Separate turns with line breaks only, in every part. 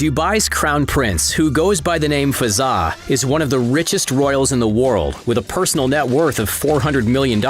Dubai's crown prince, who goes by the name Fazza, is one of the richest royals in the world, with a personal net worth of $400 million.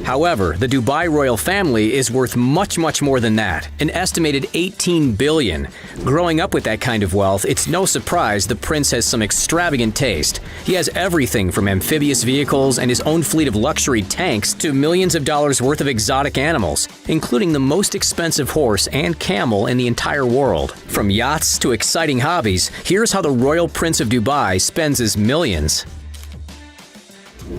However, the Dubai royal family is worth much more than that, an estimated $18 billion. Growing up with that kind of wealth, it's no surprise the prince has some extravagant taste. He has everything from amphibious vehicles and his own fleet of luxury tanks to millions of dollars worth of exotic animals, including the most expensive horse and camel in the entire world. From yachts to exciting hobbies, here's how the Royal Prince of Dubai spends his millions.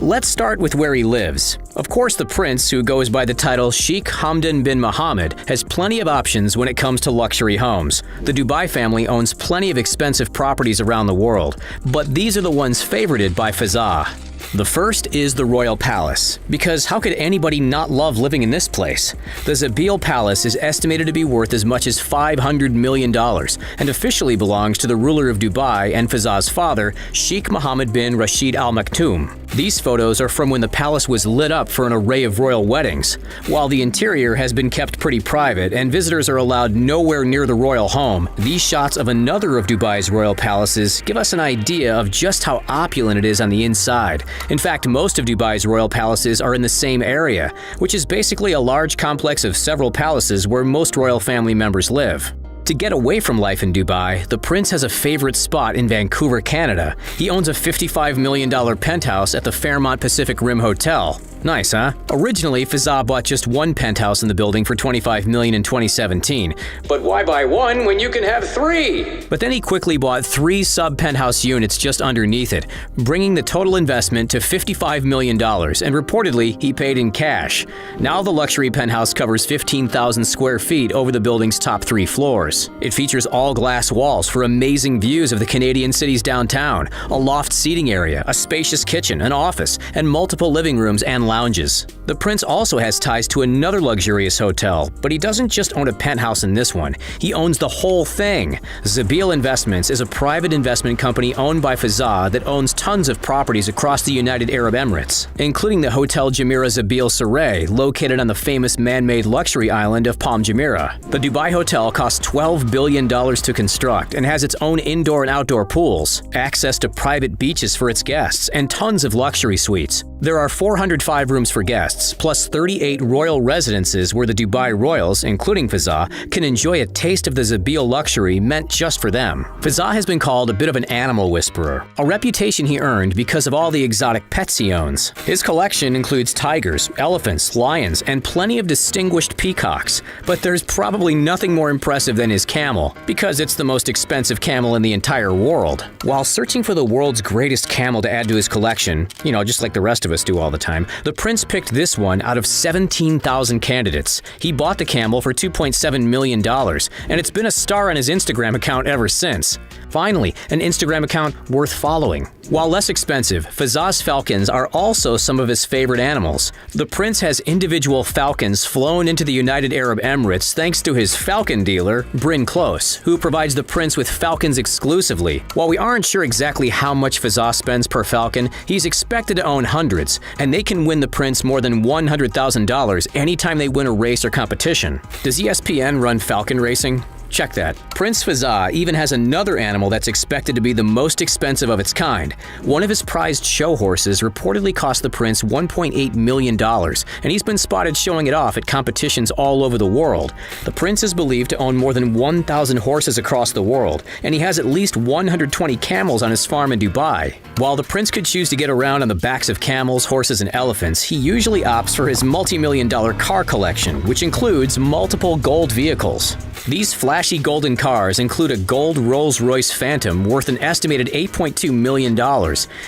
Let's start with where he lives. Of course, the prince, who goes by the title Sheikh Hamdan bin Mohammed, has plenty of options when it comes to luxury homes. The Dubai family owns plenty of expensive properties around the world, but these are the ones favorited by Fazza. The first is the Royal Palace, because how could anybody not love living in this place? The Zabeel Palace is estimated to be worth as much as $500 million and officially belongs to the ruler of Dubai and Fazza's father, Sheikh Mohammed bin Rashid Al Maktoum. These photos are from when the palace was lit up for an array of royal weddings. While the interior has been kept pretty private and visitors are allowed nowhere near the royal home, these shots of another of Dubai's royal palaces give us an idea of just how opulent it is on the inside. In fact, most of Dubai's royal palaces are in the same area, which is basically a large complex of several palaces where most royal family members live. To get away from life in Dubai, the prince has a favorite spot in Vancouver, Canada. He owns a $55 million penthouse at the Fairmont Pacific Rim Hotel. Nice, huh? Originally, Fazza bought just one penthouse in the building for $25 million in 2017. But why buy one when you can have three? But then he quickly bought 3 sub-penthouse units just underneath it, bringing the total investment to $55 million, and reportedly, he paid in cash. Now the luxury penthouse covers 15,000 square feet over the building's top 3 floors. It features all-glass walls for amazing views of the Canadian city's downtown, a loft seating area, a spacious kitchen, an office, and multiple living rooms and lounges. The prince also has ties to another luxurious hotel, but he doesn't just own a penthouse in this one. He owns the whole thing. Zabeel Investments is a private investment company owned by Fazza that owns tons of properties across the United Arab Emirates, including the Hotel Jumeirah Zabeel Saray, located on the famous man-made luxury island of Palm Jumeirah. The Dubai hotel costs $12 billion to construct and has its own indoor and outdoor pools, access to private beaches for its guests, and tons of luxury suites. There are 405 rooms for guests, plus 38 royal residences where the Dubai royals, including Fazza, can enjoy a taste of the Zabeel luxury meant just for them. Fazza has been called a bit of an animal whisperer, a reputation he earned because of all the exotic pets he owns. His collection includes tigers, elephants, lions, and plenty of distinguished peacocks, but there's probably nothing more impressive than his camel, because it's the most expensive camel in the entire world. While searching for the world's greatest camel to add to his collection, just like the rest of us do all the time, the prince picked this one out of 17,000 candidates. He bought the camel for $2.7 million, and it's been a star on his Instagram account ever since. Finally, an Instagram account worth following. While less expensive, Fazza's falcons are also some of his favorite animals. The prince has individual falcons flown into the United Arab Emirates thanks to his falcon dealer, Bryn Close, who provides the prince with falcons exclusively. While we aren't sure exactly how much Fazza spends per falcon, he's expected to own hundreds, and they can win the prince more than $100,000 anytime they win a race or competition. Does ESPN run falcon racing? Check that. Prince Fazza even has another animal that's expected to be the most expensive of its kind. One of his prized show horses reportedly cost the prince $1.8 million, and he's been spotted showing it off at competitions all over the world. The prince is believed to own more than 1,000 horses across the world, and he has at least 120 camels on his farm in Dubai. While the prince could choose to get around on the backs of camels, horses, and elephants, he usually opts for his multi-million-dollar car collection, which includes multiple gold vehicles. These flashy golden cars include a gold Rolls-Royce Phantom worth an estimated $8.2 million.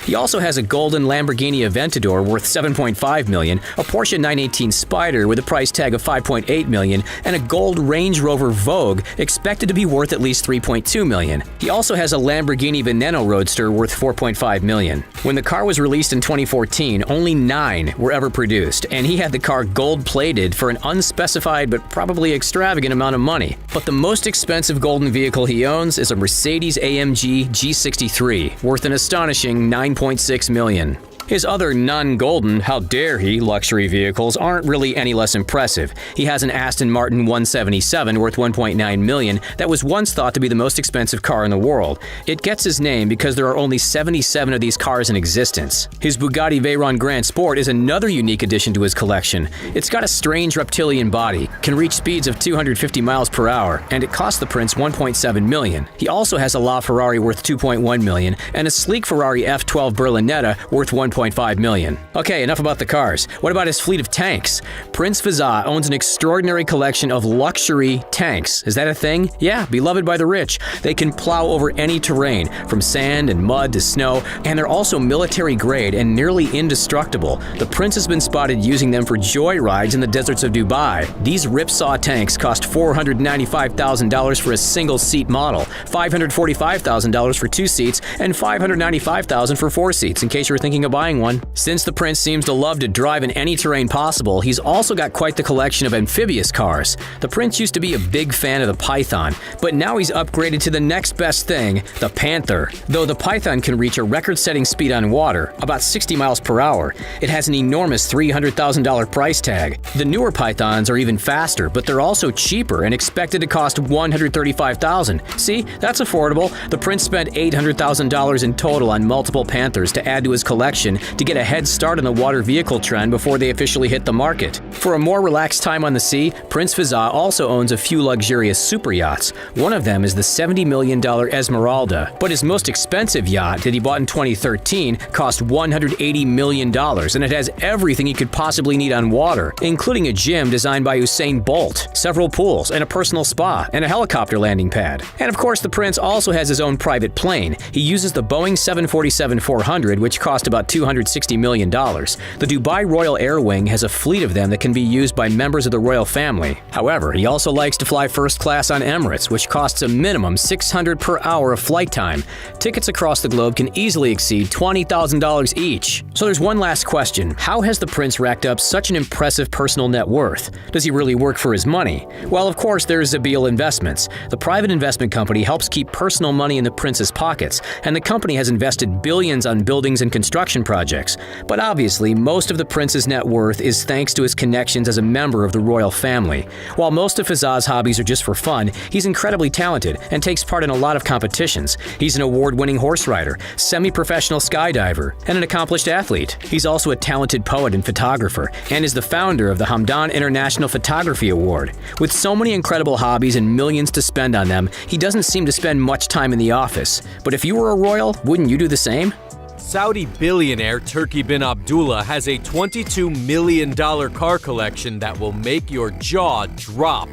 He also has a golden Lamborghini Aventador worth $7.5 million, a Porsche 918 Spyder with a price tag of $5.8 million, and a gold Range Rover Vogue expected to be worth at least $3.2 million. He also has a Lamborghini Veneno Roadster worth $4.5 million. When the car was released in 2014, only 9 were ever produced, and he had the car gold-plated for an unspecified but probably extravagant amount of money. But the most expensive golden vehicle he owns is a Mercedes-AMG G63, worth an astonishing $9.6 million. His other non-golden, how dare he, luxury vehicles aren't really any less impressive. He has an Aston Martin 177 worth $1.9 million that was once thought to be the most expensive car in the world. It gets his name because there are only 77 of these cars in existence. His Bugatti Veyron Grand Sport is another unique addition to his collection. It's got a strange reptilian body, can reach speeds of 250 miles per hour, and it cost the prince $1.7 million. He also has a LaFerrari worth $2.1 million and a sleek Ferrari F12 Berlinetta worth $1.5 million. Okay, enough about the cars. What about his fleet of tanks? Prince Fazza owns an extraordinary collection of luxury tanks. Is that a thing? Yeah, beloved by the rich. They can plow over any terrain, from sand and mud to snow, and they're also military grade and nearly indestructible. The prince has been spotted using them for joyrides in the deserts of Dubai. These ripsaw tanks cost $495,000 for a single-seat model, $545,000 for 2 seats, and $595,000 for 4 seats, in case you were thinking of buying one. Since the prince seems to love to drive in any terrain possible, he's also got quite the collection of amphibious cars. The prince used to be a big fan of the Python, but now he's upgraded to the next best thing, the Panther. Though the Python can reach a record-setting speed on water, about 60 miles per hour, it has an enormous $300,000 price tag. The newer Pythons are even faster, but they're also cheaper and expected to cost $135,000. See, that's affordable. The prince spent $800,000 in total on multiple Panthers to add to his collection to get a head start on the water vehicle trend before they officially hit the market. For a more relaxed time on the sea, Prince Fazza also owns a few luxurious super yachts. One of them is the $70 million Esmeralda, but his most expensive yacht that he bought in 2013 cost $180 million, and it has everything he could possibly need on water, including a gym designed by Usain Bolt, several pools, and a personal spa, and a helicopter landing pad. And of course, the prince also has his own private plane. He uses the Boeing 747-400, which cost about $260 million. The Dubai Royal Air Wing has a fleet of them that can be used by members of the royal family. However, he also likes to fly first class on Emirates, which costs a minimum $600 per hour of flight time. Tickets across the globe can easily exceed $20,000 each. So there's one last question. How has the prince racked up such an impressive personal net worth? Does he really work for his money? Well, of course, there's Zabeel Investments. The private investment company helps keep personal money in the prince's pockets, and the company has invested billions on buildings and construction projects. But obviously, most of the prince's net worth is thanks to his connections as a member of the royal family. While most of Fazza's hobbies are just for fun, he's incredibly talented and takes part in a lot of competitions. He's an award-winning horse rider, semi-professional skydiver, and an accomplished athlete. He's also a talented poet and photographer, and is the founder of the Hamdan International Photography Award. With so many incredible hobbies and millions to spend on them, he doesn't seem to spend much time in the office. But if you were a royal, wouldn't you do the same?
Saudi billionaire Turki bin Abdullah has a $22 million car collection that will make your jaw drop.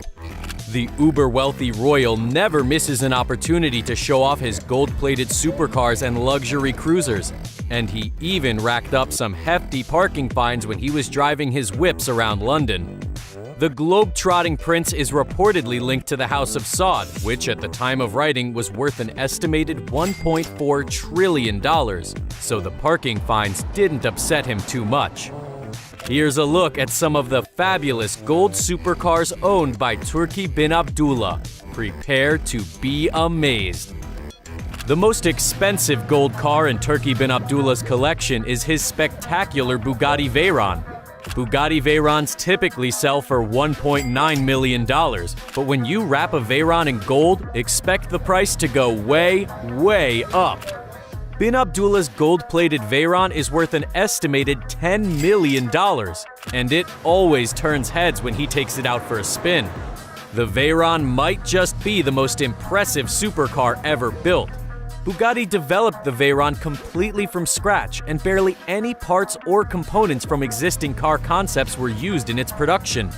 The uber-wealthy royal never misses an opportunity to show off his gold-plated supercars and luxury cruisers, and he even racked up some hefty parking fines when he was driving his whips around London. The globe-trotting prince is reportedly linked to the House of Saud, which at the time of writing was worth an estimated $1.4 trillion, so the parking fines didn't upset him too much. Here's a look at some of the fabulous gold supercars owned by Turki bin Abdullah. Prepare to be amazed. The most expensive gold car in Turki bin Abdullah's collection is his spectacular Bugatti Veyron. Bugatti Veyrons typically sell for $1.9 million, but when you wrap a Veyron in gold, expect the price to go way, way up. Bin Abdullah's gold-plated Veyron is worth an estimated $10 million, and it always turns heads when he takes it out for a spin. The Veyron might just be the most impressive supercar ever built. Bugatti developed the Veyron completely from scratch, and barely any parts or components from existing car concepts were used in its production.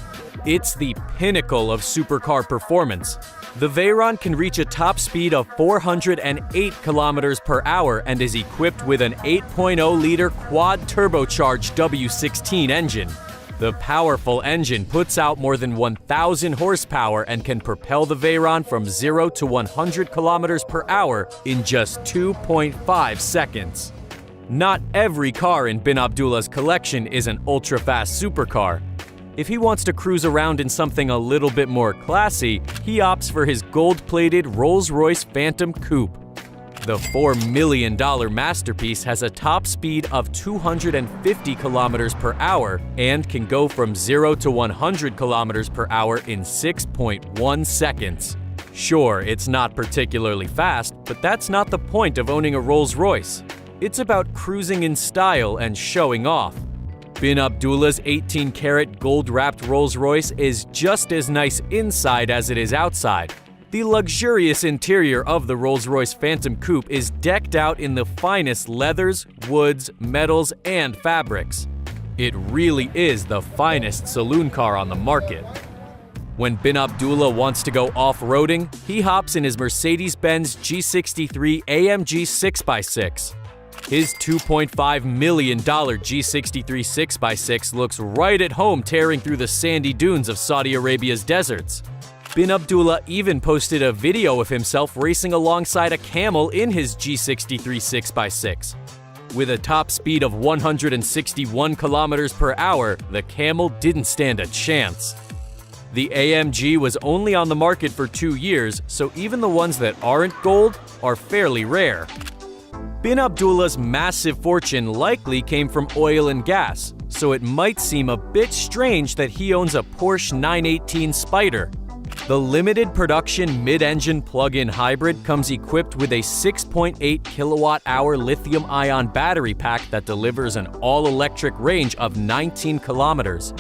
It's the pinnacle of supercar performance. The Veyron can reach a top speed of 408 kilometers per hour and is equipped with an 8.0-liter quad-turbocharged W16 engine. The powerful engine puts out more than 1,000 horsepower and can propel the Veyron from 0 to 100 kilometers per hour in just 2.5 seconds. Not every car in bin Abdullah's collection is an ultra-fast supercar. If he wants to cruise around in something a little bit more classy, he opts for his gold-plated Rolls-Royce Phantom Coupe. The $4 million masterpiece has a top speed of 250 kilometers per hour and can go from 0 to 100 kilometers per hour in 6.1 seconds. Sure, it's not particularly fast, but that's not the point of owning a Rolls-Royce. It's about cruising in style and showing off. Bin Abdullah's 18-karat gold-wrapped Rolls-Royce is just as nice inside as it is outside. The luxurious interior of the Rolls-Royce Phantom Coupe is decked out in the finest leathers, woods, metals, and fabrics. It really is the finest saloon car on the market. When Bin Abdullah wants to go off-roading, he hops in his Mercedes-Benz G63 AMG 6x6. His $2.5 million G63 6x6 looks right at home tearing through the sandy dunes of Saudi Arabia's deserts. Bin Abdullah even posted a video of himself racing alongside a camel in his G63 6x6. With a top speed of 161 kilometers per hour, the camel didn't stand a chance. The AMG was only on the market for 2 years, so even the ones that aren't gold are fairly rare. Bin Abdullah's massive fortune likely came from oil and gas, so it might seem a bit strange that he owns a Porsche 918 Spyder. The limited production mid-engine plug-in hybrid comes equipped with a 6.8 kilowatt-hour lithium-ion battery pack that delivers an all-electric range of 19 kilometers.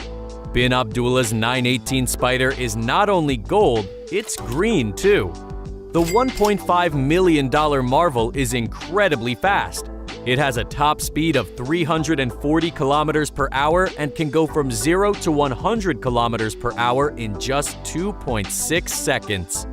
Bin Abdullah's 918 Spyder is not only gold, it's green too. The $1.5 million Marvel is incredibly fast. It has a top speed of 340 kilometers per hour and can go from 0 to 100 kilometers per hour in just 2.6 seconds.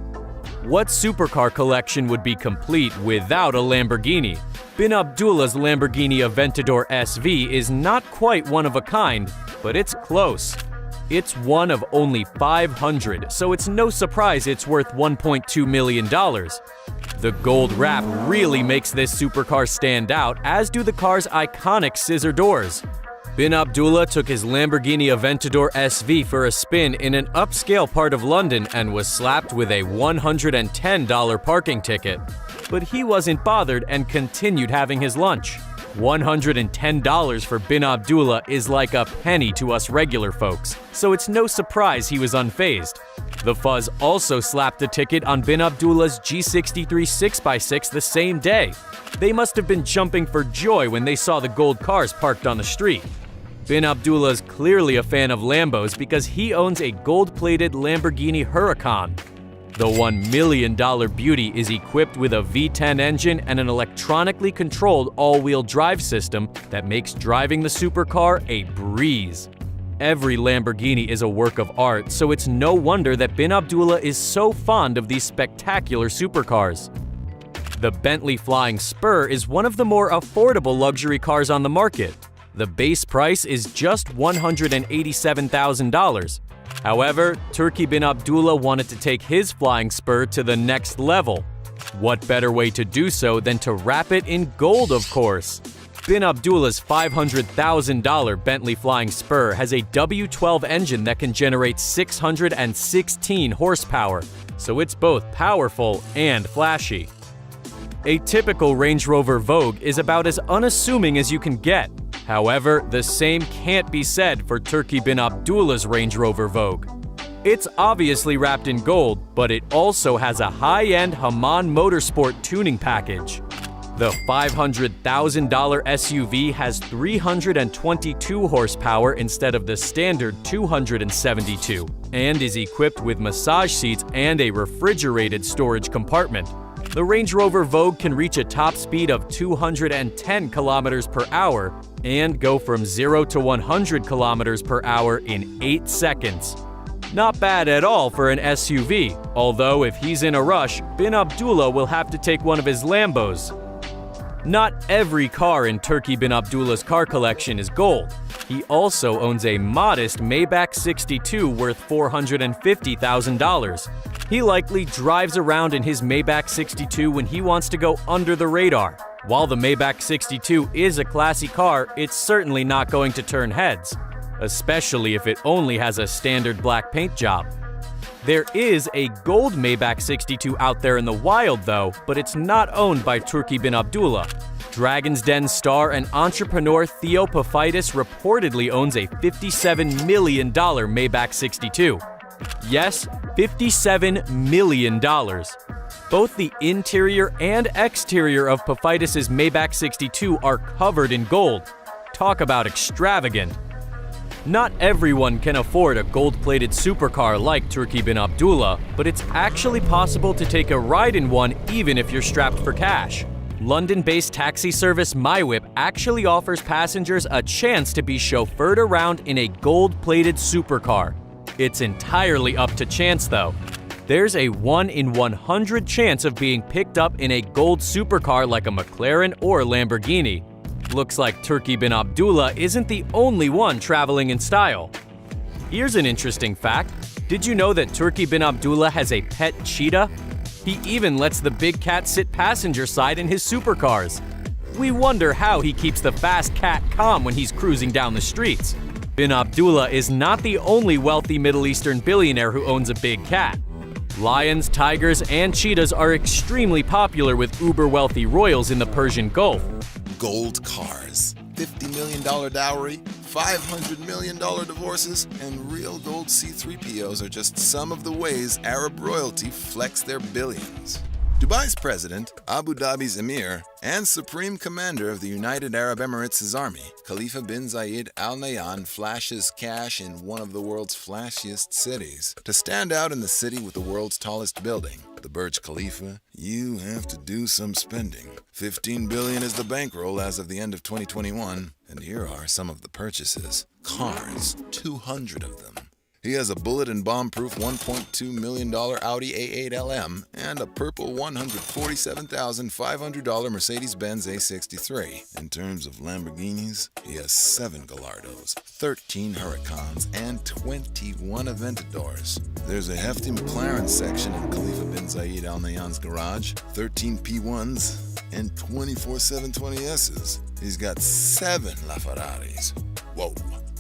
What supercar collection would be complete without a Lamborghini? Bin Abdullah's Lamborghini Aventador SV is not quite one of a kind, but it's close. It's one of only 500, so it's no surprise it's worth $1.2 million. The gold wrap really makes this supercar stand out, as do the car's iconic scissor doors. Bin Abdullah took his Lamborghini Aventador SV for a spin in an upscale part of London and was slapped with a $110 parking ticket. But he wasn't bothered and continued having his lunch. $110 for Bin Abdullah is like a penny to us regular folks, so it's no surprise he was unfazed. The Fuzz also slapped a ticket on Bin Abdullah's G63 6x6 the same day. They must have been jumping for joy when they saw the gold cars parked on the street. Bin Abdullah's clearly a fan of Lambos because he owns a gold-plated Lamborghini Huracan. The $1 million beauty is equipped with a V10 engine and an electronically controlled all-wheel drive system that makes driving the supercar a breeze. Every Lamborghini is a work of art, so it's no wonder that Bin Abdullah is so fond of these spectacular supercars. The Bentley Flying Spur is one of the more affordable luxury cars on the market. The base price is just $187,000. However, Turki Bin Abdullah wanted to take his Flying Spur to the next level. What better way to do so than to wrap it in gold, of course? Bin Abdullah's $500,000 Bentley Flying Spur has a W12 engine that can generate 616 horsepower, so it's both powerful and flashy. A typical Range Rover Vogue is about as unassuming as you can get. However, the same can't be said for Turki Bin Abdullah's Range Rover Vogue. It's obviously wrapped in gold, but it also has a high-end Haman Motorsport tuning package. The $500,000 SUV has 322 horsepower instead of the standard 272, and is equipped with massage seats and a refrigerated storage compartment. The Range Rover Vogue can reach a top speed of 210 kilometers per hour and go from 0 to 100 kilometers per hour in 8 seconds. Not bad at all for an SUV, although if he's in a rush, Bin Abdullah will have to take one of his Lambos. Not every car in Turki Bin Abdullah's car collection is gold. He also owns a modest Maybach 62 worth $450,000. He likely drives around in his Maybach 62 when he wants to go under the radar. While the Maybach 62 is a classy car, it's certainly not going to turn heads, especially if it only has a standard black paint job. There is a gold Maybach 62 out there in the wild though, but it's not owned by Turki bin Abdullah. Dragon's Den star and entrepreneur Theo Paphitis reportedly owns a $57 million Maybach 62. Yes, $57 million. Both the interior and exterior of Paphitis' Maybach 62 are covered in gold. Talk about extravagant. Not everyone can afford a gold-plated supercar like Turki bin Abdullah, but it's actually possible to take a ride in one even if you're strapped for cash. London-based taxi service MyWhip actually offers passengers a chance to be chauffeured around in a gold-plated supercar. It's entirely up to chance though. There's a 1 in 100 chance of being picked up in a gold supercar like a McLaren or Lamborghini. Looks like Turki bin Abdullah isn't the only one traveling in style. Here's an interesting fact. Did you know that Turki bin Abdullah has a pet cheetah? He even lets the big cat sit passenger side in his supercars. We wonder how he keeps the fast cat calm when he's cruising down the streets. Bin Abdullah is not the only wealthy Middle Eastern billionaire who owns a big cat. Lions, tigers, and cheetahs are extremely popular with uber-wealthy royals in the Persian Gulf.
Gold cars, $50 million dowry, $500 million divorces, and real gold C-3POs are just some of the ways Arab royalty flex their billions. Dubai's president, Abu Dhabi's emir, and supreme commander of the United Arab Emirates' army, Khalifa bin Zayed Al Nahyan, flashes cash in one of the world's flashiest cities. To stand out in the city with the world's tallest building, the Burj Khalifa, you have to do some spending. $15 billion is the bankroll as of the end of 2021, and here are some of the purchases. Cars, 200 of them. He has a bullet and bomb-proof $1.2 million Audi A8 LM and a purple $147,500 Mercedes-Benz A63. In terms of Lamborghinis, he has 7 Gallardos, 13 Huracans, and 21 Aventadors. There's a hefty McLaren section in Khalifa bin Zayed Al Nahyan's garage, 13 P1s, and 24 720Ss. He's got 7 LaFerraris. Whoa.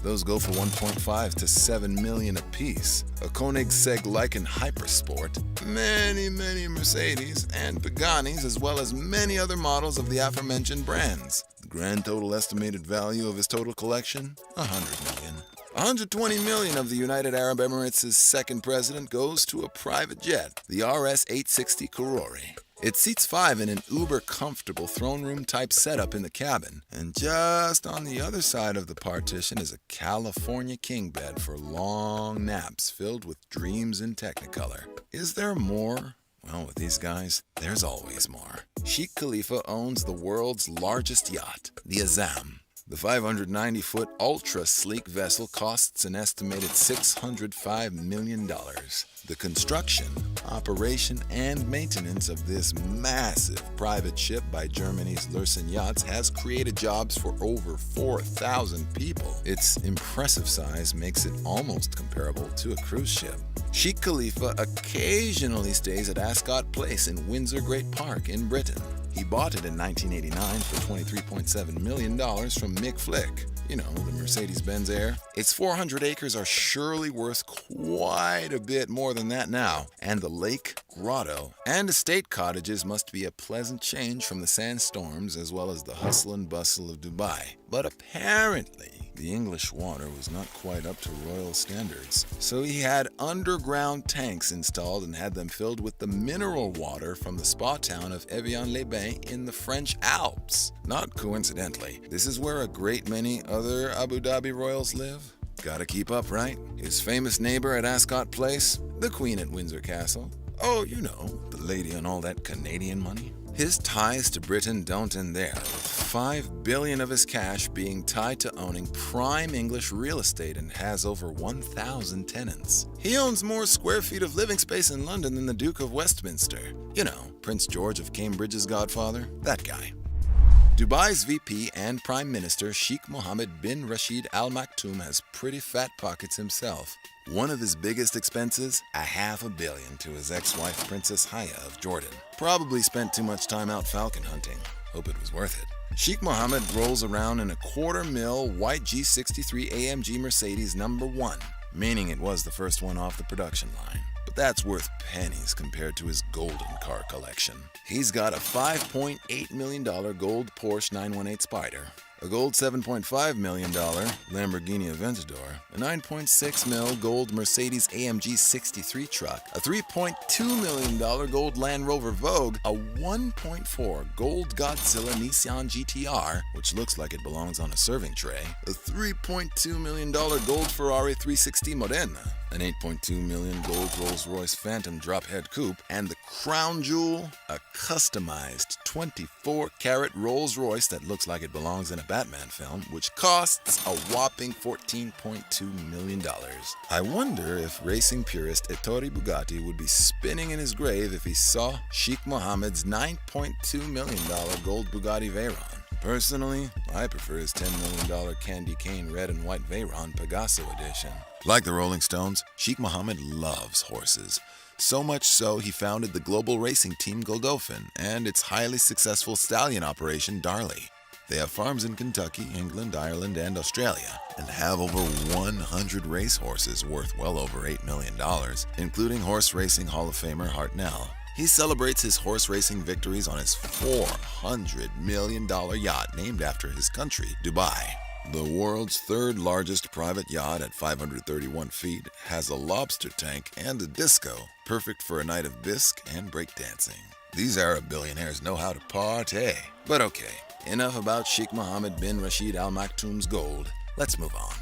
Those go for $1.5 to $7 million apiece. A Koenigsegg Lykan Hypersport, many Mercedes and Paganis, as well as many other models of the aforementioned brands. The grand total estimated value of his total collection? $100 million. $120 million of the United Arab Emirates' second president goes to a private jet, the RS-860 Karori. It seats 5 in an uber-comfortable throne room-type setup in the cabin, and just on the other side of the partition is a California king bed for long naps filled with dreams in Technicolor. Is there more? Well, with these guys, there's always more. Sheikh Khalifa owns the world's largest yacht, the Azam. The 590-foot ultra-sleek vessel costs an estimated $605 million. The construction, operation, and maintenance of this massive private ship by Germany's Lürssen Yachts has created jobs for over 4,000 people. Its impressive size makes it almost comparable to a cruise ship. Sheikh Khalifa occasionally stays at Ascot Place in Windsor Great Park in Britain. He bought it in 1989 for $23.7 million from Mick Flick, you know, the Mercedes-Benz heir. Its 400 acres are surely worth quite a bit more than that now, and the lake, grotto, and estate cottages must be a pleasant change from the sandstorms as well as the hustle and bustle of Dubai. But apparently, the English water was not quite up to royal standards, so he had underground tanks installed and had them filled with the mineral water from the spa town of Evian-les-Bains in the French Alps. Not coincidentally, this is where a great many other Abu Dhabi royals live. Gotta keep up, right? His famous neighbor at Ascot Place, the Queen at Windsor Castle. Oh, you know, the lady on all that Canadian money. His ties to Britain don't end there, with $5 billion of his cash being tied to owning prime English real estate and has over 1,000 tenants. He owns more square feet of living space in London than the Duke of Westminster. You know, Prince George of Cambridge's godfather, that guy. Dubai's VP and Prime Minister Sheikh Mohammed bin Rashid Al Maktoum has pretty fat pockets himself. One of his biggest expenses, $500 million to his ex-wife Princess Haya of Jordan. Probably spent too much time out falcon hunting. Hope it was worth it. Sheikh Mohammed rolls around in a $250,000 white G63 AMG Mercedes No. 1, meaning it was the first one off the production line. But that's worth pennies compared to his golden car collection. He's got a $5.8 million gold Porsche 918 Spyder, a gold $7.5 million Lamborghini Aventador, a $9.6 million gold Mercedes-AMG 63 truck, a $3.2 million gold Land Rover Vogue, a $1.4 gold Godzilla Nissan GTR, which looks like it belongs on a serving tray, a $3.2 million gold Ferrari 360 Modena, an $8.2 million gold Rolls-Royce Phantom drop-head coupe, and the crown jewel, a customized 24-karat Rolls-Royce that looks like it belongs in a Batman film, which costs a whopping $14.2 million. I wonder if racing purist Ettore Bugatti would be spinning in his grave if he saw Sheikh Mohammed's $9.2 million gold Bugatti Veyron. Personally, I prefer his $10 million candy cane red and white Veyron Pegaso edition. Like the Rolling Stones, Sheikh Mohammed loves horses. So much so, he founded the global racing team Godolphin and its highly successful stallion operation Darley. They have farms in Kentucky, England, Ireland, and Australia, and have over 100 racehorses worth well over $8 million, including horse racing Hall of Famer Hartnell. He celebrates his horse racing victories on his $400 million yacht named after his country, Dubai. The world's third largest private yacht at 531 feet has a lobster tank and a disco, perfect for a night of bisque and breakdancing. These Arab billionaires know how to party. But okay, enough about Sheikh Mohammed bin Rashid Al Maktoum's gold. Let's move on.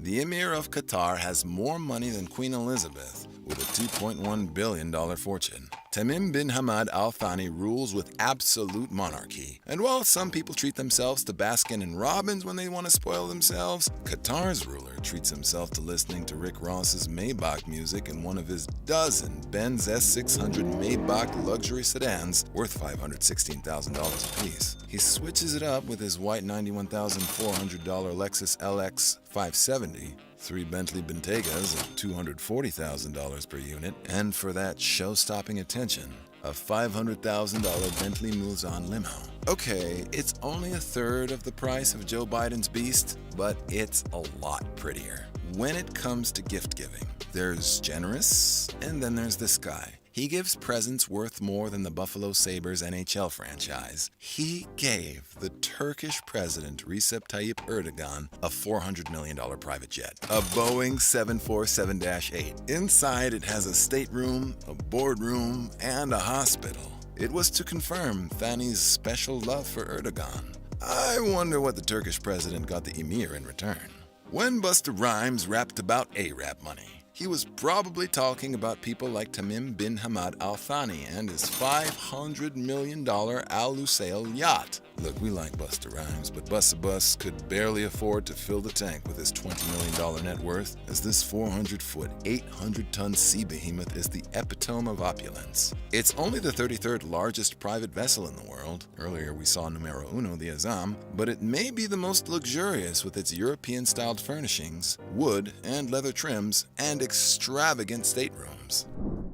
The Emir of Qatar has more money than Queen Elizabeth, with a $2.1 billion fortune. Tamim bin Hamad Al Thani rules with absolute monarchy. And while some people treat themselves to Baskin and Robbins when they want to spoil themselves, Qatar's ruler treats himself to listening to Rick Ross's Maybach music in one of his dozen Benz S600 Maybach luxury sedans worth $516,000 apiece. He switches it up with his white $91,400 Lexus LX 570, 3 Bentley Bentegas of $240,000 per unit, and for that show-stopping attention, a $500,000 Bentley Mulsanne limo. Okay, it's only a third of the price of Joe Biden's Beast, but it's a lot prettier. When it comes to gift giving, there's generous, and then there's this guy. He gives presents worth more than the Buffalo Sabres NHL franchise. He gave the Turkish president Recep Tayyip Erdogan a $400 million private jet, a Boeing 747-8. Inside it has a stateroom, a boardroom, and a hospital. It was to confirm Thani's special love for Erdogan. I wonder what the Turkish president got the emir in return. When Busta Rhymes rapped about Arab money, he was probably talking about people like Tamim bin Hamad Al Thani and his $500 million Al Lusail yacht. Look, we like Busta Rhymes, but Busta Bus could barely afford to fill the tank with his $20 million net worth, as this 400-foot, 800-ton sea behemoth is the epitome of opulence. It's only the 33rd largest private vessel in the world. Earlier we saw numero uno, the Azam, but it may be the most luxurious with its European-styled furnishings, wood and leather trims, and extravagant staterooms.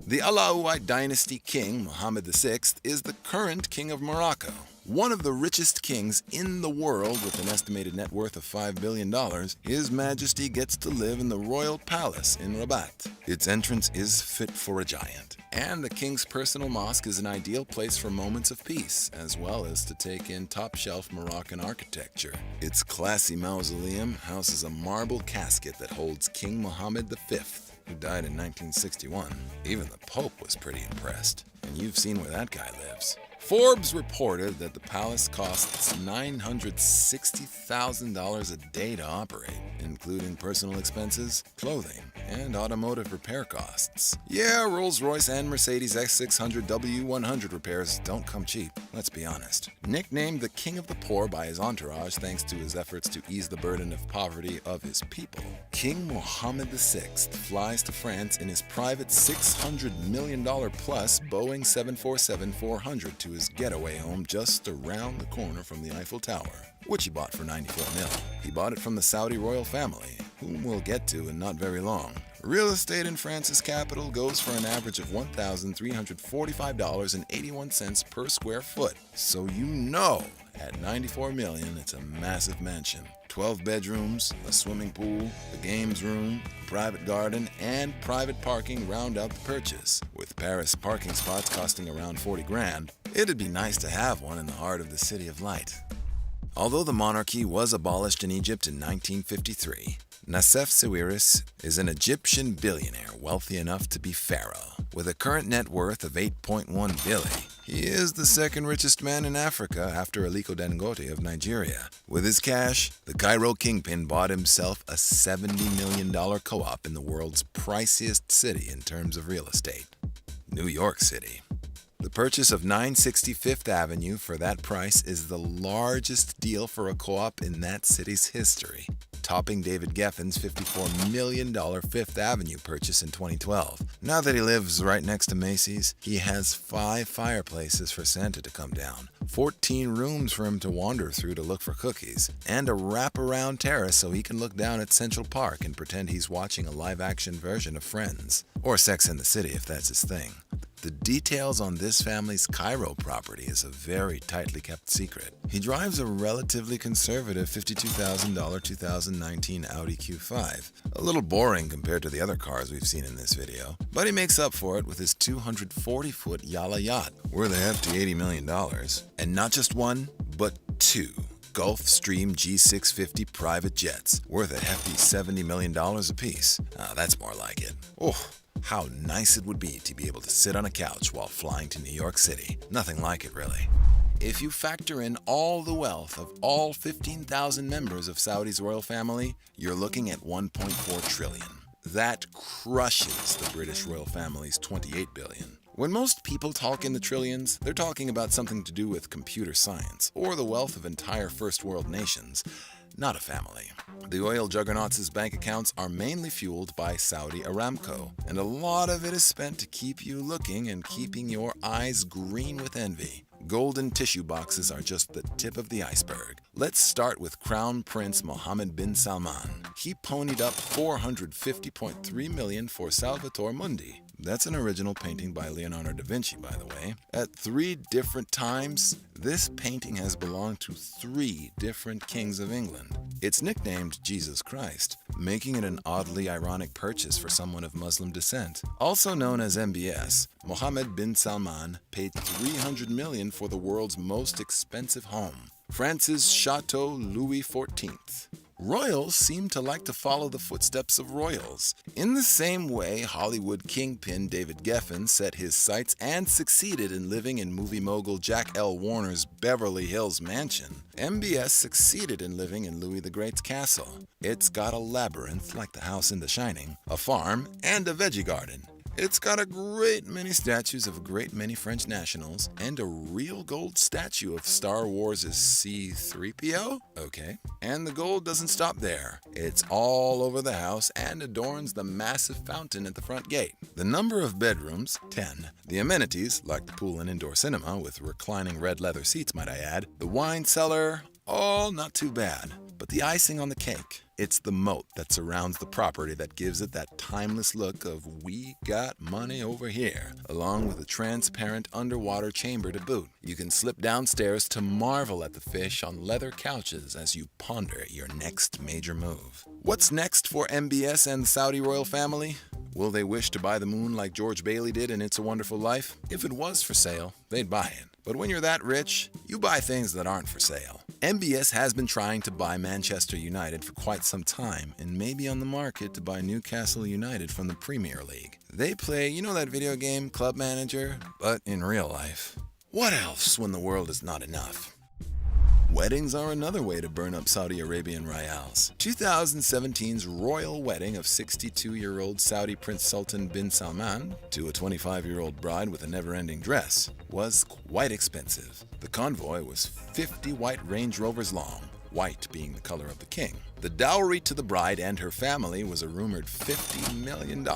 The Alauite dynasty king, Mohammed VI, is the current king of Morocco. One of the richest kings in the world with an estimated net worth of $5 billion, His Majesty gets to live in the royal palace in Rabat. Its entrance is fit for a giant, and the king's personal mosque is an ideal place for moments of peace, as well as to take in top-shelf Moroccan architecture. Its classy mausoleum houses a marble casket that holds King Mohammed V, who died in 1961. Even the Pope was pretty impressed, and you've seen where that guy lives. Forbes reported that the palace costs $960,000 a day to operate, including personal expenses, clothing, and automotive repair costs. Yeah, Rolls-Royce and Mercedes S600 W100 repairs don't come cheap, let's be honest. Nicknamed the King of the Poor by his entourage thanks to his efforts to ease the burden of poverty of his people, King Mohammed VI flies to France in his private $600 million plus Boeing 747-400 to his getaway home just around the corner from the Eiffel Tower, which he bought for $94 million. He bought it from the Saudi royal family, whom we'll get to in not very long. Real estate in France's capital goes for an average of $1,345.81 per square foot. So you know, at $94 million, it's a massive mansion. 12 bedrooms, a swimming pool, a games room, a private garden, and private parking round out the purchase. With Paris parking spots costing around 40 grand, it'd be nice to have one in the heart of the City of Light. Although the monarchy was abolished in Egypt in 1953, Nassef Sawiris is an Egyptian billionaire wealthy enough to be pharaoh. With a current net worth of 8.1 billion, he is the second richest man in Africa after Aliko Dangote of Nigeria. With his cash, the Cairo kingpin bought himself a $70 million co-op in the world's priciest city in terms of real estate, New York City. The purchase of 960 Fifth Avenue for that price is the largest deal for a co-op in that city's history, topping David Geffen's $54 million Fifth Avenue purchase in 2012. Now that he lives right next to Macy's, he has 5 fireplaces for Santa to come down, 14 rooms for him to wander through to look for cookies, and a wraparound terrace so he can look down at Central Park and pretend he's watching a live-action version of Friends, or Sex and the City if that's his thing. The details on this family's Cairo property is a very tightly kept secret. He drives a relatively conservative $52,000 2019 Audi Q5. A little boring compared to the other cars we've seen in this video, but he makes up for it with his 240-foot Yala yacht, worth a hefty $80 million. And not just one, but 2 Gulfstream G650 private jets, worth a hefty $70 million apiece. That's more like it. Oh, how nice it would be to be able to sit on a couch while flying to New York City. Nothing like it, really. If you factor in all the wealth of all 15,000 members of Saudi's royal family, you're looking at 1.4 trillion. That crushes the British royal family's 28 billion. When most people talk in the trillions, they're talking about something to do with computer science or the wealth of entire first world nations, not a family. The oil juggernauts' bank accounts are mainly fueled by Saudi Aramco, and a lot of it is spent to keep you looking and keeping your eyes green with envy. Golden tissue boxes are just the tip of the iceberg. Let's start with Crown Prince Mohammed bin Salman. He ponied up $450.3 million for Salvator Mundi. That's an original painting by Leonardo da Vinci, by the way. At 3 different times, this painting has belonged to 3 different kings of England. It's nicknamed Jesus Christ, making it an oddly ironic purchase for someone of Muslim descent. Also known as MBS, Mohammed bin Salman paid $300 million for the world's most expensive home, France's Chateau Louis XIV. Royals seem to like to follow the footsteps of royals. In the same way Hollywood kingpin David Geffen set his sights and succeeded in living in movie mogul Jack L. Warner's Beverly Hills mansion, MBS succeeded in living in Louis the Great's castle. It's got a labyrinth like the house in The Shining, a farm, and a veggie garden. It's got a great many statues of a great many French nationals and a real gold statue of Star Wars' C-3PO? Okay. And the gold doesn't stop there. It's all over the house and adorns the massive fountain at the front gate. The number of bedrooms, 10. The amenities, like the pool and indoor cinema with reclining red leather seats, might I add. The wine cellar, all not too bad. But the icing on the cake, it's the moat that surrounds the property that gives it that timeless look of "we got money over here," along with a transparent underwater chamber to boot. You can slip downstairs to marvel at the fish on leather couches as you ponder your next major move. What's next for MBS and the Saudi royal family? Will they wish to buy the moon like George Bailey did in It's a Wonderful Life? If it was for sale, they'd buy it. But when you're that rich, you buy things that aren't for sale. MBS has been trying to buy Manchester United for quite some time and may be on the market to buy Newcastle United from the Premier League. They play, you know that video game, Club Manager, but in real life. What else when the world is not enough? Weddings are another way to burn up Saudi Arabian rials. 2017's royal wedding of 62-year-old Saudi Prince Sultan bin Salman to a 25-year-old bride with a never-ending dress was quite expensive. The convoy was 50 white Range Rovers long, white being the color of the king. The dowry to the bride and her family was a rumored $50 million,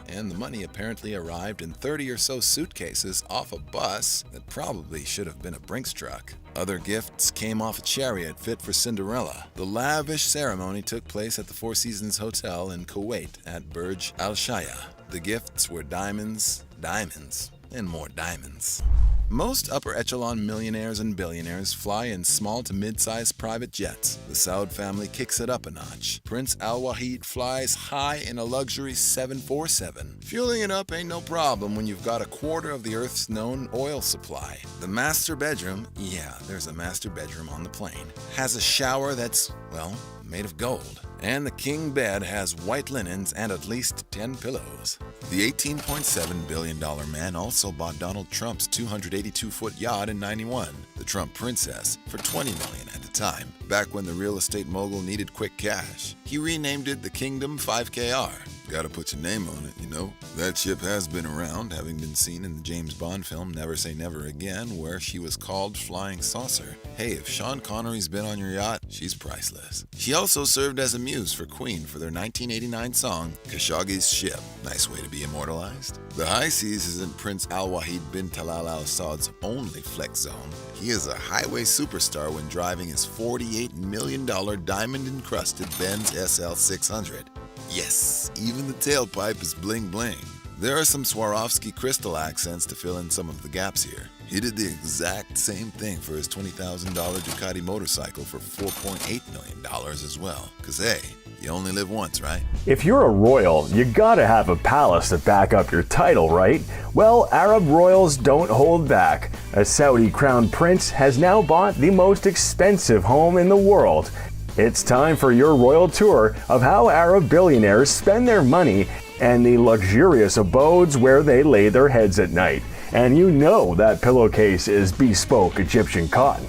and the money apparently arrived in 30 or so suitcases off a bus that probably should have been a Brinks truck. Other gifts came off a chariot fit for Cinderella. The lavish ceremony took place at the Four Seasons Hotel in Kuwait at Burj Al Shaya. The gifts were diamonds, and more diamonds. Most upper echelon millionaires and billionaires fly in small to mid-sized private jets. The Saud family kicks it up a notch. Prince Al Wahid flies high in a luxury 747. Fueling it up ain't no problem when you've got a quarter of the Earth's known oil supply. The master bedroom, yeah, there's a master bedroom on the plane, has a shower that's, well, made of gold. And the king bed has white linens and at least 10 pillows. The $18.7 billion man also bought Donald Trump's 282-foot yacht in '91, the Trump Princess, for $20 million at the time, back when the real estate mogul needed quick cash. He renamed it the Kingdom 5KR. Gotta put your name on it, you know. That ship has been around, having been seen in the James Bond film Never Say Never Again, where she was called Flying Saucer. Hey, if Sean Connery's been on your yacht, she's priceless. She also served as a muse for Queen for their 1989 song, Khashoggi's Ship. Nice way to be immortalized. The high seas isn't Prince Al Wahid bin Talal Al Saud's only flex zone. He is a highway superstar when driving his $48 million diamond-encrusted Benz SL 600. Yes, even the tailpipe is bling bling. There are some Swarovski crystal accents to fill in some of the gaps here. He did the exact same thing for his $20,000 Ducati motorcycle for $4.8 million as well. Cause hey, you only live once, right?
If you're a royal, you gotta have a palace to back up your title, right? Well, Arab royals don't hold back. A Saudi crown prince has now bought the most expensive home in the world. It's time for your royal tour of how Arab billionaires spend their money and the luxurious abodes where they lay their heads at night. And you know that pillowcase is bespoke Egyptian cotton.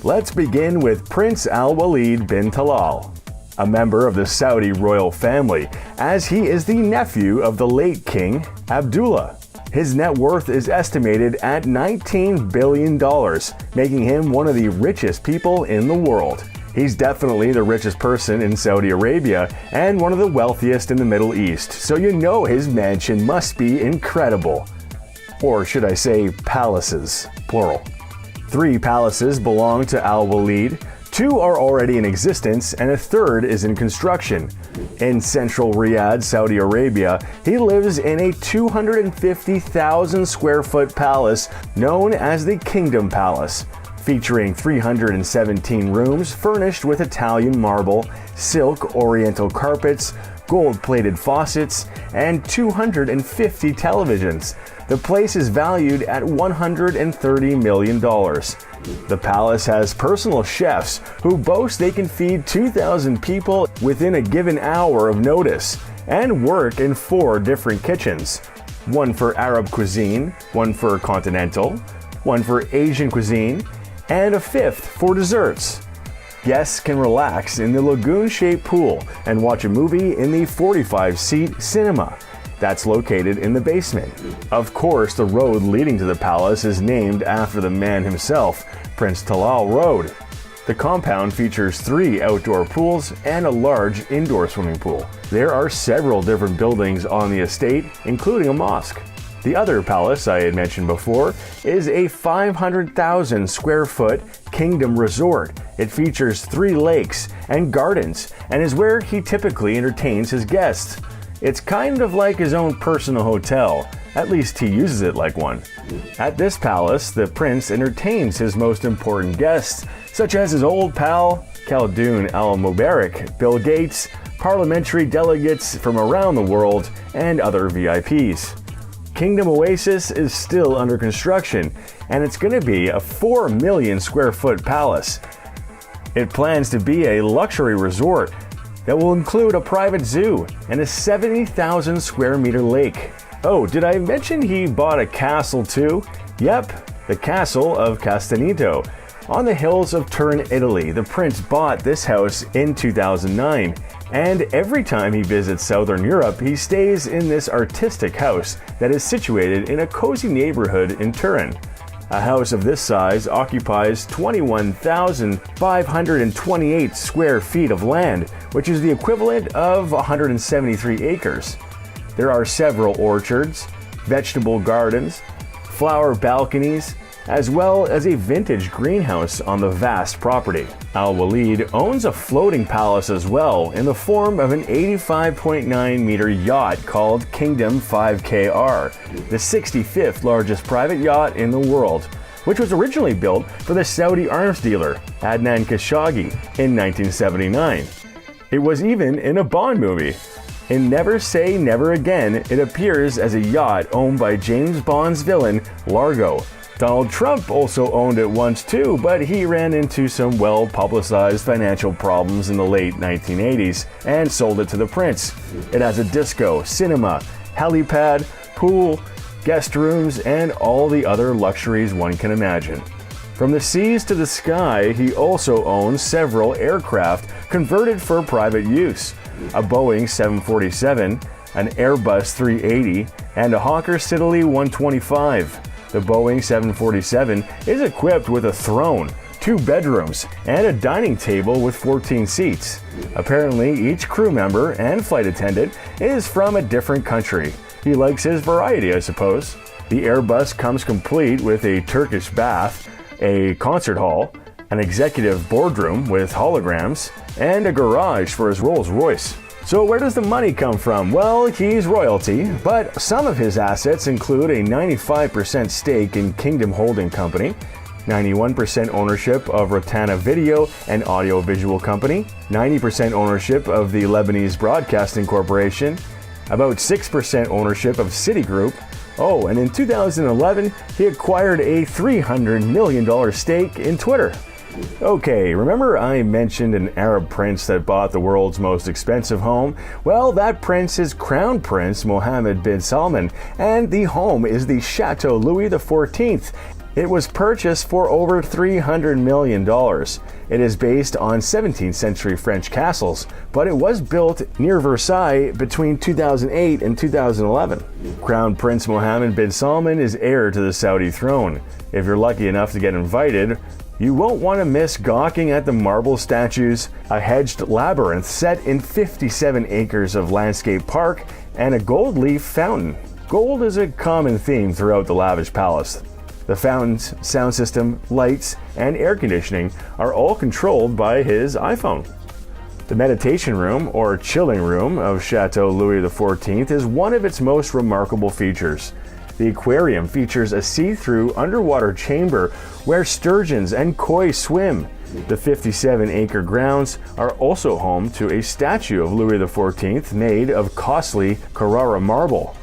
Let's begin with Prince Al Walid bin Talal, a member of the Saudi royal family, as he is the nephew of the late King Abdullah. His net worth is estimated at $19 billion, making him one of the richest people in the world. He's definitely the richest person in Saudi Arabia and one of the wealthiest in the Middle East, so you know his mansion must be incredible. Or should I say palaces, plural. 3 palaces belong to Al Walid, 2 are already in existence, and a third is in construction. In central Riyadh, Saudi Arabia, he lives in a 250,000 square foot palace known as the Kingdom Palace, featuring 317 rooms furnished with Italian marble, silk oriental carpets, gold-plated faucets, and 250 televisions. The place is valued at $130 million. The palace has personal chefs who boast they can feed 2,000 people within a given hour of notice and work in 4 different kitchens. One for Arab cuisine, one for continental, one for Asian cuisine, and a 5th for desserts. Guests can relax in the lagoon-shaped pool and watch a movie in the 45-seat cinema that's located in the basement. Of course, the road leading to the palace is named after the man himself, Prince Talal Road. The compound features 3 outdoor pools and a large indoor swimming pool. There are several different buildings on the estate, including a mosque. The other palace I had mentioned before is a 500,000 square foot Kingdom Resort. It features 3 lakes and gardens and is where he typically entertains his guests. It's kind of like his own personal hotel, at least he uses it like one. At this palace, the prince entertains his most important guests, such as his old pal, Khaldoon Al-Mubarak, Bill Gates, parliamentary delegates from around the world, and other VIPs. Kingdom Oasis is still under construction, and it's going to be a 4 million square foot palace. It plans to be a luxury resort that will include a private zoo and a 70,000 square meter lake. Oh, did I mention he bought a castle too? Yep, the castle of Castanito. On the hills of Turin, Italy, the prince bought this house in 2009. And every time he visits Southern Europe, he stays in this artistic house that is situated in a cozy neighborhood in Turin. A house of this size occupies 21,528 square feet of land, which is the equivalent of 173 acres. There are several orchards, vegetable gardens, flower balconies, as well as a vintage greenhouse on the vast property. Al Walid owns a floating palace as well in the form of an 85.9-meter yacht called Kingdom 5KR, the 65th largest private yacht in the world, which was originally built for the Saudi arms dealer Adnan Khashoggi in 1979. It was even in a Bond movie. In Never Say Never Again, it appears as a yacht owned by James Bond's villain, Largo. Donald Trump also owned it once too, but he ran into some well-publicized financial problems in the late 1980s and sold it to the prince. It has a disco, cinema, helipad, pool, guest rooms, and all the other luxuries one can imagine. From the seas to the sky, he also owns several aircraft converted for private use: a Boeing 747, an Airbus 380, and a Hawker Siddeley 125. The Boeing 747 is equipped with a throne, 2 bedrooms, and a dining table with 14 seats. Apparently, each crew member and flight attendant is from a different country. He likes his variety, I suppose. The Airbus comes complete with a Turkish bath, a concert hall, an executive boardroom with holograms, and a garage for his Rolls-Royce. So where does the money come from? Well, he's royalty, but some of his assets include a 95% stake in Kingdom Holding Company, 91% ownership of Rotana Video and Audiovisual Company, 90% ownership of the Lebanese Broadcasting Corporation, about 6% ownership of Citigroup. Oh, and in 2011, he acquired a $300 million stake in Twitter. Okay, remember I mentioned an Arab prince that bought the world's most expensive home? Well, that prince is Crown Prince Mohammed bin Salman, and the home is the Chateau Louis XIV. It was purchased for over $300 million. It is based on 17th century French castles, but it was built near Versailles between 2008 and 2011. Crown Prince Mohammed bin Salman is heir to the Saudi throne. If you're lucky enough to get invited, you won't want to miss gawking at the marble statues, a hedged labyrinth set in 57 acres of landscape park, and a gold leaf fountain. Gold is a common theme throughout the lavish palace. The fountains, sound system, lights, and air conditioning are all controlled by his iPhone. The meditation room, or chilling room, of Chateau Louis XIV is one of its most remarkable features. The aquarium features a see-through underwater chamber where sturgeons and koi swim. The 57-acre grounds are also home to a statue of Louis XIV made of costly Carrara marble.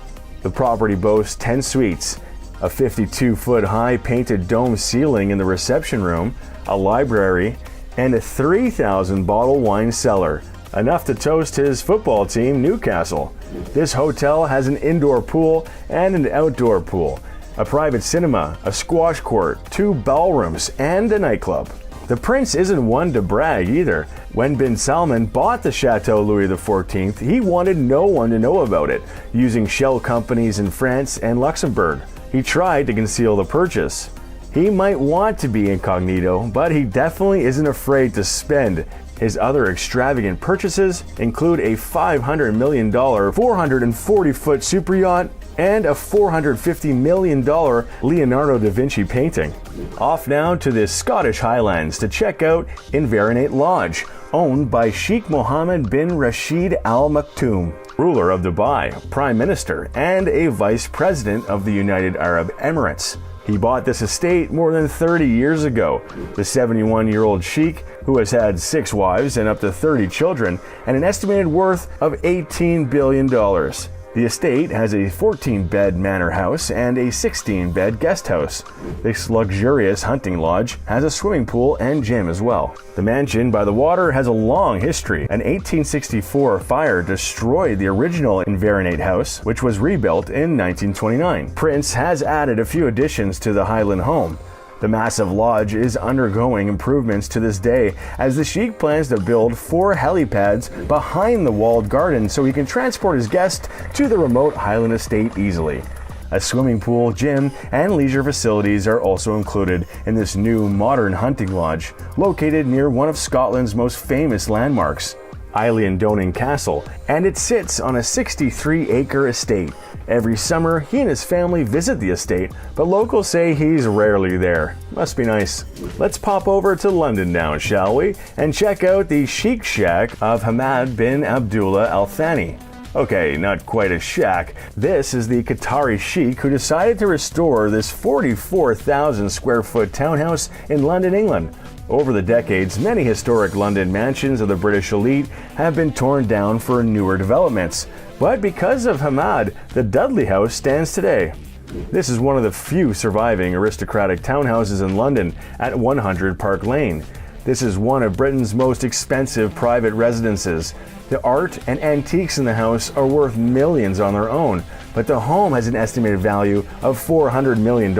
The property boasts 10 suites, a 52-foot-high painted dome ceiling in the reception room, a library, and a 3,000-bottle wine cellar, enough to toast his football team, Newcastle. This hotel has an indoor pool and an outdoor pool, a private cinema, a squash court, 2 ballrooms, and a nightclub. The prince isn't one to brag either. When bin Salman bought the Chateau Louis XIV, he wanted no one to know about it, using shell companies in France and Luxembourg. He tried to conceal the purchase. He might want to be incognito, but he definitely isn't afraid to spend. His other extravagant purchases include a $500 million 440-foot super yacht and a $450 million Leonardo da Vinci painting. Off now to the Scottish Highlands to check out Inveronate Lodge, owned by Sheikh Mohammed bin Rashid Al Maktoum, ruler of Dubai, Prime Minister, and a Vice President of the United Arab Emirates. He bought this estate more than 30 years ago. The 71-year-old sheikh, who has had 6 wives and up to 30 children, and an estimated worth of $18 billion. The estate has a 14-bed manor house and a 16-bed guest house. This luxurious hunting lodge has a swimming pool and gym as well. The mansion by the water has a long history. An 1864 fire destroyed the original Inveronate house, which was rebuilt in 1929. Prince has added a few additions to the Highland home. The massive lodge is undergoing improvements to this day, as the Sheikh plans to build 4 helipads behind the walled garden so he can transport his guests to the remote Highland estate easily. A swimming pool, gym, and leisure facilities are also included in this new modern hunting lodge, located near one of Scotland's most famous landmarks, Eilean Doning Castle, and it sits on a 63-acre estate. Every summer, he and his family visit the estate, but locals say he's rarely there. Must be nice. Let's pop over to London now, shall we? And check out the chic shack of Hamad bin Abdullah Al Thani. Okay, not quite a shack. This is the Qatari sheikh who decided to restore this 44,000 square foot townhouse in London, England. Over the decades, many historic London mansions of the British elite have been torn down for newer developments. But because of Hamad, the Dudley House stands today. This is one of the few surviving aristocratic townhouses in London at 100 Park Lane. This is one of Britain's most expensive private residences. The art and antiques in the house are worth millions on their own, but the home has an estimated value of $400 million.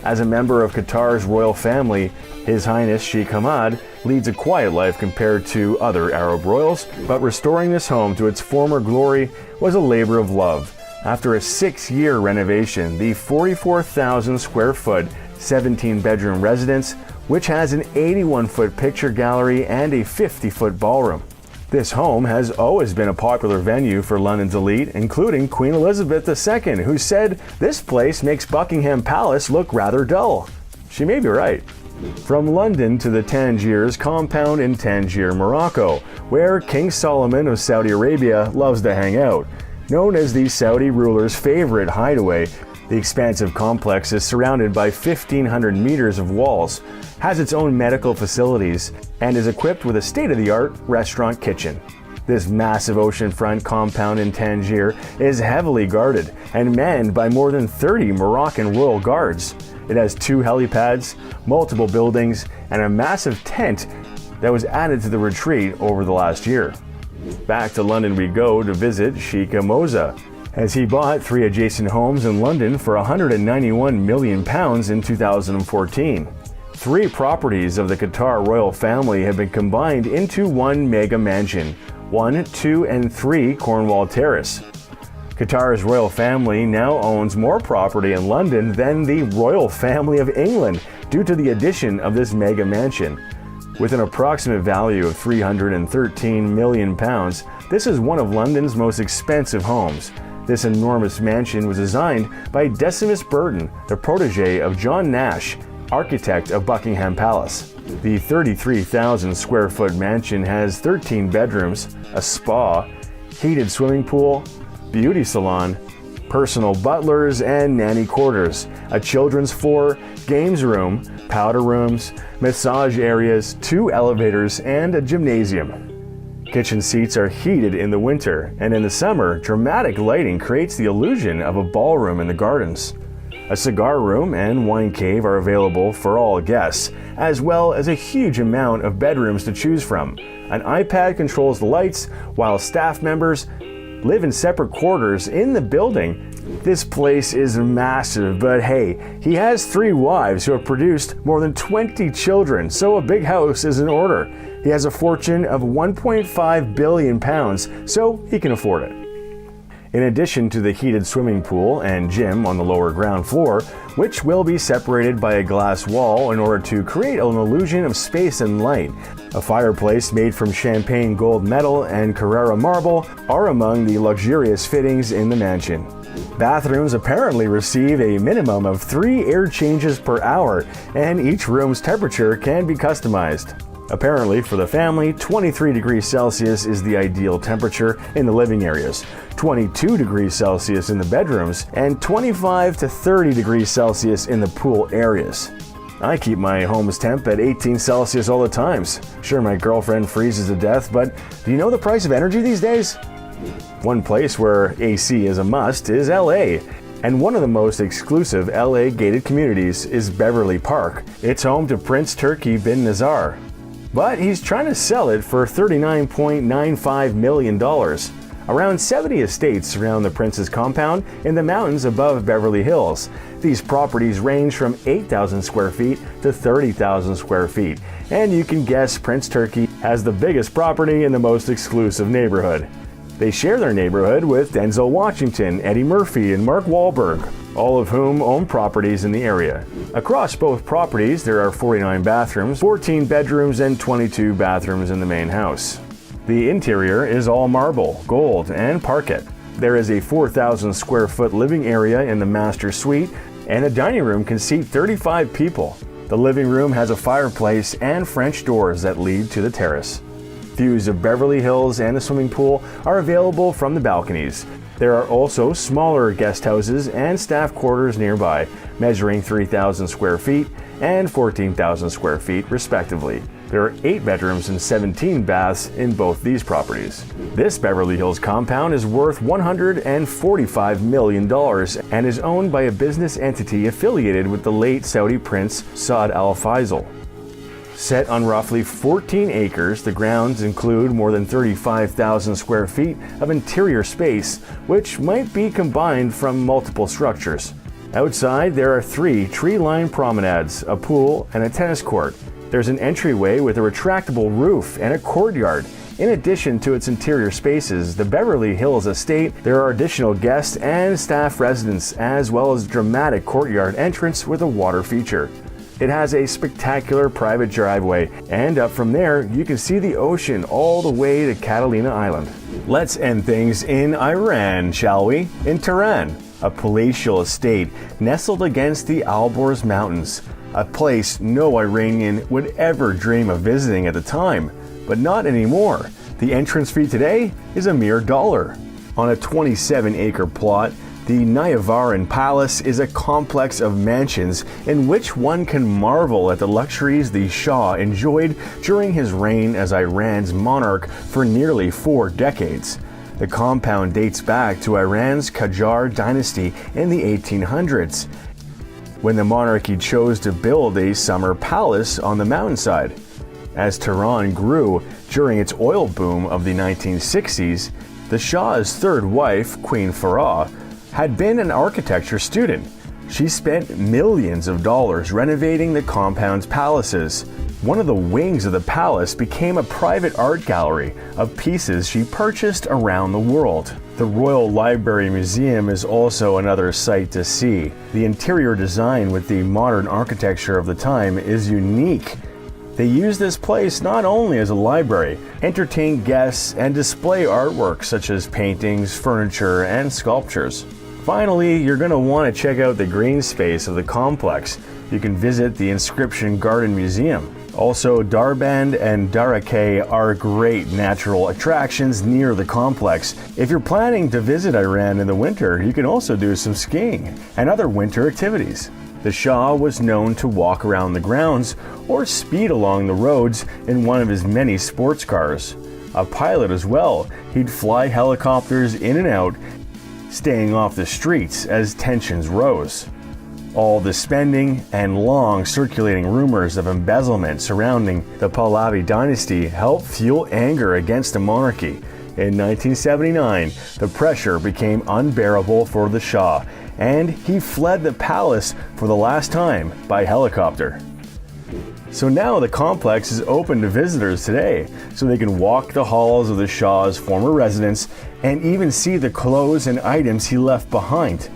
As a member of Qatar's royal family, His Highness Sheikh Hamad leads a quiet life compared to other Arab royals, but restoring this home to its former glory was a labor of love. After a 6-year renovation, the 44,000 square foot, 17-bedroom residence, which has an 81-foot picture gallery and a 50-foot ballroom. This home has always been a popular venue for London's elite, including Queen Elizabeth II, who said this place makes Buckingham Palace look rather dull. She may be right. From London to the Tangiers compound in Tangier, Morocco, where King Solomon of Saudi Arabia loves to hang out. Known as the Saudi ruler's favorite hideaway, the expansive complex is surrounded by 1,500 meters of walls, has its own medical facilities, and is equipped with a state-of-the-art restaurant kitchen. This massive oceanfront compound in Tangier is heavily guarded and manned by more than 30 Moroccan royal guards. It has 2 helipads, multiple buildings, and a massive tent that was added to the retreat over the last year. Back to London we go to visit Sheikh Moza, as he bought 3 adjacent homes in London for £191 million in 2014. 3 properties of the Qatar royal family have been combined into one mega mansion, 1, 2, and 3 Cornwall Terrace. Qatar's royal family now owns more property in London than the royal family of England due to the addition of this mega mansion. With an approximate value of £313 million, this is one of London's most expensive homes. This enormous mansion was designed by Decimus Burton, the protege of John Nash, architect of Buckingham Palace. The 33,000 square foot mansion has 13 bedrooms, a spa, heated swimming pool, beauty salon, personal butlers and nanny quarters, a children's floor, games room, powder rooms, massage areas, 2 elevators, and a gymnasium. Kitchen seats are heated in the winter, and in the summer, dramatic lighting creates the illusion of a ballroom in the gardens. A cigar room and wine cave are available for all guests, as well as a huge amount of bedrooms to choose from. An iPad controls the lights, while staff members live in separate quarters in the building. This place is massive, but hey, he has 3 wives who have produced more than 20 children, so a big house is in order. He has a fortune of £1.5 billion, so he can afford it. In addition to the heated swimming pool and gym on the lower ground floor, which will be separated by a glass wall in order to create an illusion of space and light, a fireplace made from champagne gold metal and Carrara marble are among the luxurious fittings in the mansion. Bathrooms apparently receive a minimum of 3 air changes per hour, and each room's temperature can be customized. Apparently, for the family, 23 degrees Celsius is the ideal temperature in the living areas, 22 degrees Celsius in the bedrooms, and 25 to 30 degrees Celsius in the pool areas. I keep my home's temp at 18 Celsius all the times. Sure, my girlfriend freezes to death, but do you know the price of energy these days? One place where AC is a must is LA. And one of the most exclusive LA gated communities is Beverly Park. It's home to Prince Turki bin Nazar. But he's trying to sell it for $39.95 million. Around 70 estates surround the prince's compound in the mountains above Beverly Hills. These properties range from 8,000 square feet to 30,000 square feet, and you can guess Prince Turki has the biggest property in the most exclusive neighborhood. They share their neighborhood with Denzel Washington, Eddie Murphy, and Mark Wahlberg, all of whom own properties in the area. Across both properties, there are 49 bathrooms, 14 bedrooms, and 22 bathrooms in the main house. The interior is all marble, gold, and parquet. There is a 4,000 square foot living area in the master suite, and a dining room can seat 35 people. The living room has a fireplace and French doors that lead to the terrace. Views of Beverly Hills and the swimming pool are available from the balconies. There are also smaller guest houses and staff quarters nearby, measuring 3,000 square feet and 14,000 square feet respectively. There are 8 bedrooms and 17 baths in both these properties. This Beverly Hills compound is worth $145 million and is owned by a business entity affiliated with the late Saudi Prince Saud Al Faisal. Set on roughly 14 acres, the grounds include more than 35,000 square feet of interior space, which might be combined from multiple structures. Outside, there are 3 tree-lined promenades, a pool, and a tennis court. There's an entryway with a retractable roof and a courtyard. In addition to its interior spaces, the Beverly Hills estate, there are additional guest and staff residence, as well as a dramatic courtyard entrance with a water feature. It has a spectacular private driveway, and up from there, you can see the ocean all the way to Catalina Island. Let's end things in Iran, shall we? In Tehran, a palatial estate nestled against the Alborz Mountains, a place no Iranian would ever dream of visiting at the time, but not anymore. The entrance fee today is a mere $1. On a 27-acre plot, the Nayavaran Palace is a complex of mansions in which one can marvel at the luxuries the Shah enjoyed during his reign as Iran's monarch for nearly 4 decades. The compound dates back to Iran's Qajar dynasty in the 1800s, when the monarchy chose to build a summer palace on the mountainside. As Tehran grew during its oil boom of the 1960s, the Shah's 3rd wife, Queen Farah, had been an architecture student. She spent millions of dollars renovating the compound's palaces. One of the wings of the palace became a private art gallery of pieces she purchased around the world. The Royal Library Museum is also another sight to see. The interior design with the modern architecture of the time is unique. They use this place not only as a library, entertain guests, and display artwork such as paintings, furniture, and sculptures. Finally, you're going to want to check out the green space of the complex. You can visit the Inscription Garden Museum. Also, Darband and Darakeh are great natural attractions near the complex. If you're planning to visit Iran in the winter, you can also do some skiing and other winter activities. The Shah was known to walk around the grounds or speed along the roads in one of his many sports cars. A pilot as well, he'd fly helicopters in and out, staying off the streets as tensions rose. All the spending and long circulating rumors of embezzlement surrounding the Pahlavi dynasty helped fuel anger against the monarchy. In 1979, the pressure became unbearable for the Shah, and he fled the palace for the last time by helicopter. So now the complex is open to visitors today, so they can walk the halls of the Shah's former residence and even see the clothes and items he left behind.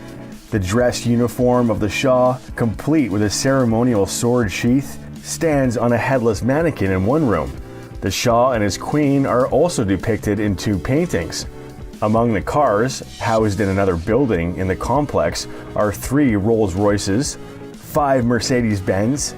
The dress uniform of the Shah, complete with a ceremonial sword sheath, stands on a headless mannequin in one room. The Shah and his queen are also depicted in 2 paintings. Among the cars, housed in another building in the complex, are 3 Rolls-Royces, 5 Mercedes-Benz,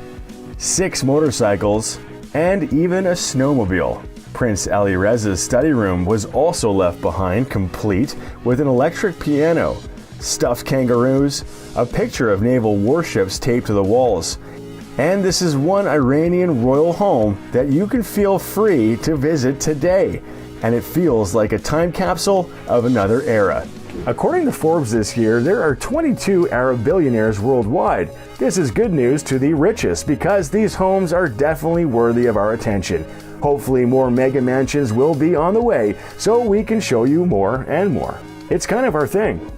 6 motorcycles, and even a snowmobile. Prince Ali Reza's study room was also left behind, complete with an electric piano, stuffed kangaroos, a picture of naval warships taped to the walls. And this is one Iranian royal home that you can feel free to visit today, and it feels like a time capsule of another era. According to Forbes this year, there are 22 Arab billionaires worldwide. This is good news to the richest because these homes are definitely worthy of our attention. Hopefully more mega mansions will be on the way so we can show you more and more. It's kind of our thing.